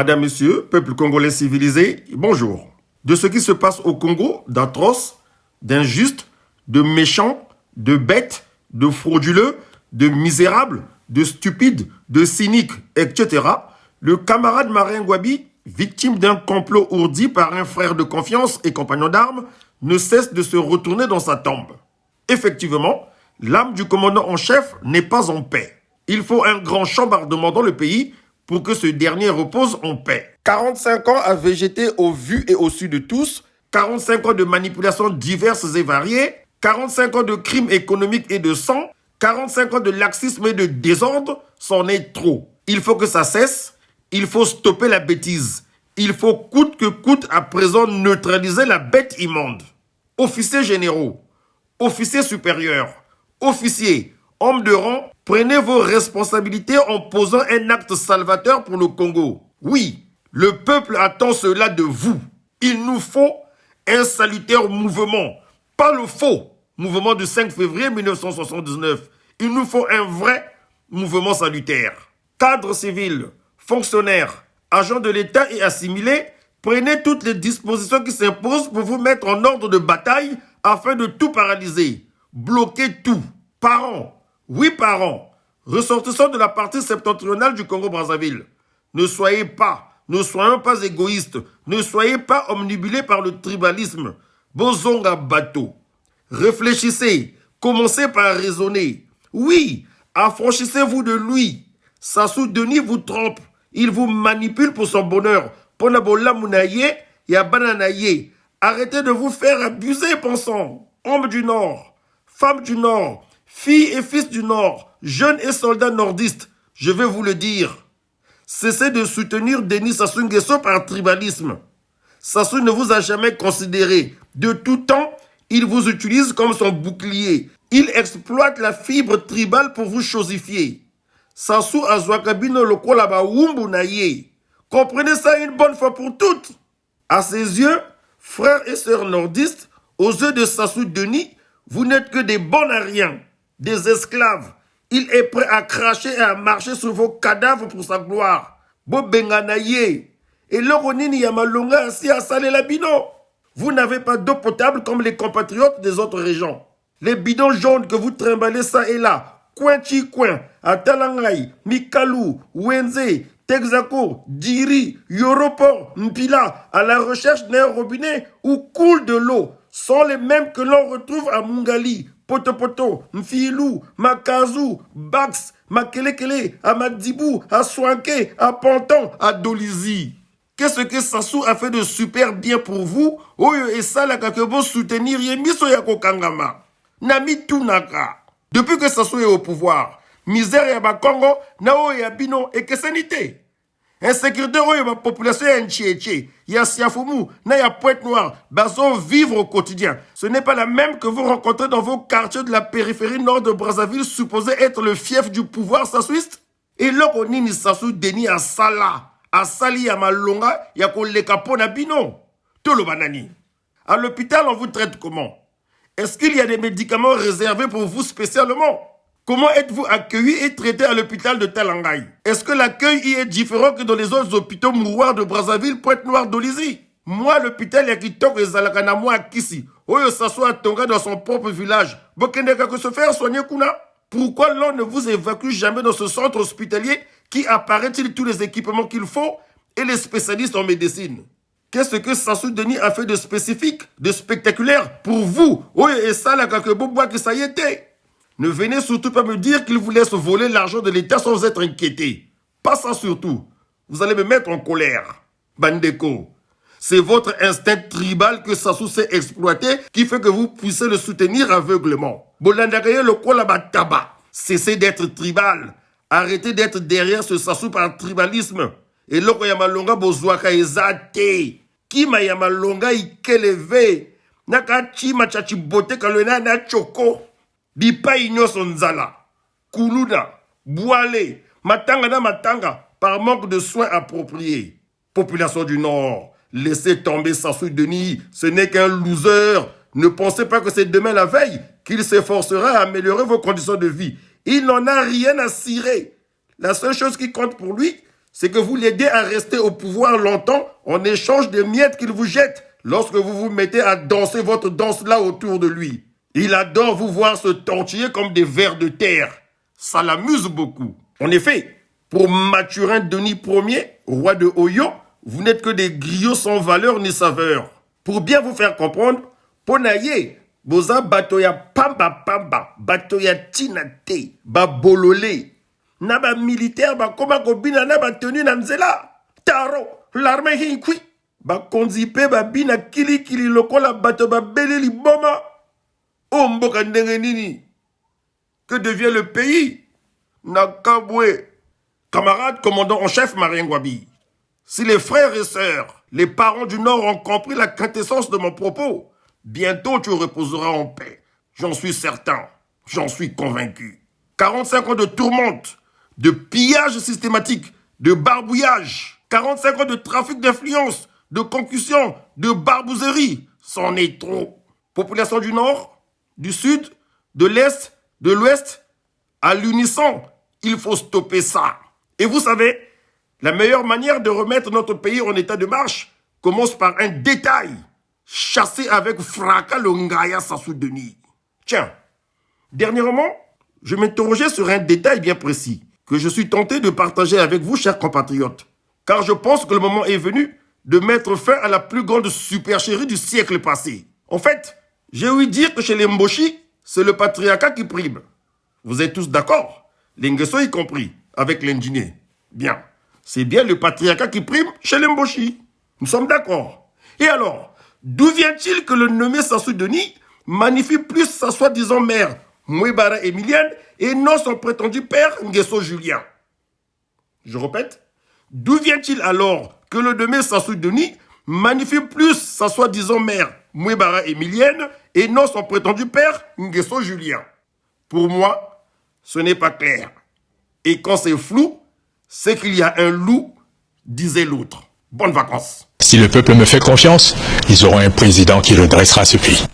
Madame, Monsieur, peuple congolais civilisé, bonjour. De ce qui se passe au Congo, d'atroces, d'injustes, de méchants, de bêtes, de frauduleux, de misérables, de stupides, de cyniques, etc., le camarade Marin Ngouabi, victime d'un complot ourdi par un frère de confiance et compagnon d'armes, ne cesse de se retourner dans sa tombe. Effectivement, l'âme du commandant en chef n'est pas en paix. Il faut un grand chambardement dans le pays pour que ce dernier repose en paix. 45 ans à végéter au vu et au su de tous, 45 ans de manipulations diverses et variées, 45 ans de crimes économiques et de sang, 45 ans de laxisme et de désordre, c'en est trop. Il faut que ça cesse, il faut stopper la bêtise. Il faut coûte que coûte à présent neutraliser la bête immonde. Officiers généraux, officiers supérieurs, officiers, hommes de rang, prenez vos responsabilités en posant un acte salvateur pour le Congo. Oui, le peuple attend cela de vous. Il nous faut un salutaire mouvement, pas le faux mouvement du 5 février 1979. Il nous faut un vrai mouvement salutaire. Cadres civils, fonctionnaires, agents de l'État et assimilés, prenez toutes les dispositions qui s'imposent pour vous mettre en ordre de bataille afin de tout paralyser, bloquer tout. Parents, oui parents, ressortissants de la partie septentrionale du Congo-Brazzaville, ne soyons pas égoïstes, ne soyez pas omnibulés par le tribalisme. Bozonga bateau. Réfléchissez, commencez par raisonner. Oui, affranchissez-vous de lui. Sassou Denis vous trompe. Il vous manipule pour son bonheur. Ponabola Mounaye, Yabananaye. Arrêtez de vous faire abuser, pensons. Hommes du Nord, femmes du Nord, filles et fils du Nord, jeunes et soldats nordistes, je vais vous le dire. Cessez de soutenir Denis Sassou Nguesso par tribalisme. Sassou ne vous a jamais considéré. De tout temps, il vous utilise comme son bouclier. Il exploite la fibre tribale pour vous chosifier. Sassou Azwakabino Lokolaba Wumbu Naye. Comprenez ça une bonne fois pour toutes. À ses yeux, frères et sœurs nordistes, aux yeux de Sassou Denis, vous n'êtes que des bons à rien, des esclaves. Il est prêt à cracher et à marcher sur vos cadavres pour sa gloire. Bobenganaye. Et l'Oronini Yamalonga ainsi à Salé-Labino. Vous n'avez pas d'eau potable comme les compatriotes des autres régions. Les bidons jaunes que vous trimballez ça et là, coin chi coin, à Talangai, Mikalou, Wenze, Texaco, Diri, Yoroport, Mpila, à la recherche d'un robinet où coule de l'eau, sont les mêmes que l'on retrouve à Mungali, Potopoto, Mfilou, Makazu, Bax, Makelekele, à Madibou, à Swanke, à Pantan, à Dolizi. Qu'est-ce que Sassou a fait de super bien pour vous? Oyo et ça la kakebo soutenir Yemiso Yako Kangama. Nami Tunaka. Depuis que Sassou est au pouvoir, misère ya Congo, nao ya bino et que sanité. Insécurité oyo ya population ya Nchiéché, ya Siafoumou, na ya Pointe-Noire, baso vivre au quotidien. Ce n'est pas la même que vous rencontrez dans vos quartiers de la périphérie nord de Brazzaville, supposé être le fief du pouvoir sassouiste. Et là, on ni Sassou Denis à Sala. À Sali à Malonga, il y a qu'on les capons à Bino. Tout le banani. À l'hôpital, on vous traite comment? Est-ce qu'il y a des médicaments réservés pour vous spécialement? Comment êtes-vous accueilli et traité à l'hôpital de Talangai? Est-ce que l'accueil y est différent que dans les autres hôpitaux mouroirs de Brazzaville, Pointe-Noire, Dolizy? Moi, l'hôpital, il y a qui toque et Zalakana, moi, à Kissi. Oyo s'assoit à Tonga dans son propre village. Bokendeka que se faire soigner Kuna? Pourquoi l'on ne vous évacue jamais dans ce centre hospitalier qui apparaît-il tous les équipements qu'il faut et les spécialistes en médecine? Qu'est-ce que Sassou Denis a fait de spécifique, de spectaculaire pour vous? Oui, et ça, la kakebobois que ça y était. Ne venez surtout pas me dire qu'il vous laisse voler l'argent de l'État sans être inquiété. Pas ça surtout. Vous allez me mettre en colère. Bandeko. C'est votre instinct tribal que Sassou s'est exploité qui fait que vous puissiez le soutenir aveuglement. Bolandakaye le tabac. Cessez d'être tribal. Arrêtez d'être derrière ce Sassou par tribalisme. Et loko yamalonga bozwaka ezate. Kima yamalonga ikeleve. Naka chima chachibote kalwena na choko. Bipa inyoso nzala. Kuluna. Boale. Matanga na matanga. Par manque de soins appropriés. Population du Nord. Laissez tomber Sassou Denis. Ce n'est qu'un loser. Ne pensez pas que c'est demain la veille qu'il s'efforcera à améliorer vos conditions de vie. Il n'en a rien à cirer. La seule chose qui compte pour lui, c'est que vous l'aidez à rester au pouvoir longtemps en échange des miettes qu'il vous jette lorsque vous vous mettez à danser votre danse-là autour de lui. Il adore vous voir se tortiller comme des vers de terre. Ça l'amuse beaucoup. En effet, pour Mathurin Denis Ier, roi de Oyo, vous n'êtes que des griots sans valeur ni saveur. Pour bien vous faire comprendre, Ponaye, boza batoya pamba, batoya tinate, ba bololé. Na ba militaire ba koma kobina na ba tenu na nzela. Taro, l'armée hinkwi. Ba konzipe ba bina kili lokola bato ba beleli boma. Oh mboka ndenge nini. Que devient le pays? Nakabwe. Camarade commandant en chef Marien Ngouabi, si les frères et sœurs, les parents du Nord ont compris la quintessence de mon propos, bientôt tu reposeras en paix. J'en suis certain, j'en suis convaincu. 45 ans de tourmente, de pillage systématique, de barbouillage, 45 ans de trafic d'influence, de concussion, de barbouzerie, c'en est trop. Population du Nord, du Sud, de l'Est, de l'Ouest, à l'unisson, il faut stopper ça. Et vous savez, la meilleure manière de remettre notre pays en état de marche commence par un détail. Chasser avec fracas le Ngaya Sassou Denis. Tiens, dernièrement, je m'interrogeais sur un détail bien précis que je suis tenté de partager avec vous, chers compatriotes. Car je pense que le moment est venu de mettre fin à la plus grande supercherie du siècle passé. En fait, j'ai ouï dire que chez les Mboshi, c'est le patriarcat qui prime. Vous êtes tous d'accord? Les Nguesso y compris, avec l'ingénieur. Bien. C'est bien le patriarcat qui prime chez les Mboshi. Nous sommes d'accord. Et alors, d'où vient-il que le nommé Sassou Denis magnifie plus sa soi-disant mère, Mouébara Emilienne, et non son prétendu père, Nguesso Julien? Je répète, d'où vient-il alors que le nommé Sassou Denis magnifie plus sa soi-disant mère, Mouébara Emilienne, et non son prétendu père, Nguesso Julien? Pour moi, ce n'est pas clair. Et quand c'est flou, c'est qu'il y a un loup, disait l'autre. Bonnes vacances. Si le peuple me fait confiance, ils auront un président qui redressera ce pays.